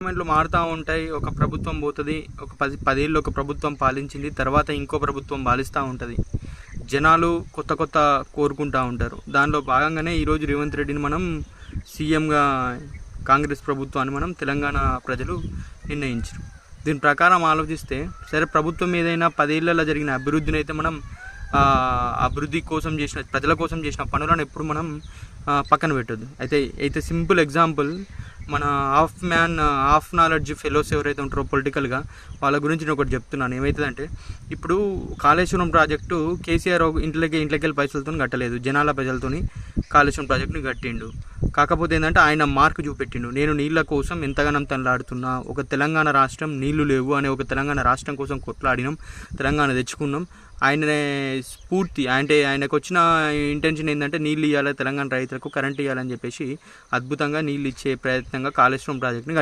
గవర్నమెంట్లు మారుతూ ఉంటాయి. ఒక ప్రభుత్వం పోతుంది, ఒక 10 ఏళ్ళు ఒక ప్రభుత్వం పాలించింది, తర్వాత ఇంకో ప్రభుత్వం పాలిస్తూ ఉంటుంది. జనాలు కొత్త కొత్త కోరుకుంటూ ఉంటారు. దానిలో భాగంగానే ఈరోజు రేవంత్ రెడ్డిని మనం సీఎంగా కాంగ్రెస్ ప్రభుత్వాన్ని మనం తెలంగాణ ప్రజలు నిర్ణయించారు. దీని ప్రకారం ఆలోచిస్తే సరే, ప్రభుత్వం ఏదైనా 10 ఏళ్లలో జరిగిన అభివృద్ధిని అయితే మనం అభివృద్ధి కోసం చేసిన, ప్రజల కోసం చేసిన పనులను ఎప్పుడు మనం పక్కన పెట్టొద్దు. అయితే సింపుల్ ఎగ్జాంపుల్, మన హాఫ్ నాలెడ్జ్ ఫెలోస్ ఎవరైతే ఉంటారో పొలిటికల్గా, వాళ్ళ గురించి నేను ఒకటి చెప్తున్నాను. ఏమవుతుందంటే, ఇప్పుడు కాళేశ్వరం ప్రాజెక్టు కేసీఆర్ ఇంట్లోకి పైసలతో కట్టలేదు, జనాల ప్రజలతోని కాళేశ్వరం ప్రాజెక్టుని కట్టిండు. కాకపోతే ఏంటంటే ఆయన మార్కు చూపెట్టిండు, నేను నీళ్ళ కోసం ఎంతగానం తనలాడుతున్నా, ఒక తెలంగాణ రాష్ట్రం నీళ్లు లేవు అనే ఒక తెలంగాణ రాష్ట్రం కోసం కొట్లాడినాం, తెలంగాణ తెచ్చుకున్నాం. ఆయన స్ఫూర్తి అంటే ఆయనకు వచ్చిన ఇంటెన్షన్ ఏంటంటే నీళ్ళు ఇవ్వాలి, తెలంగాణ రైతులకు కరెంట్ ఇవ్వాలని చెప్పేసి అద్భుతంగా నీళ్ళు ఇచ్చే ప్రయత్నంగా కాళేశ్వరం ప్రాజెక్టుని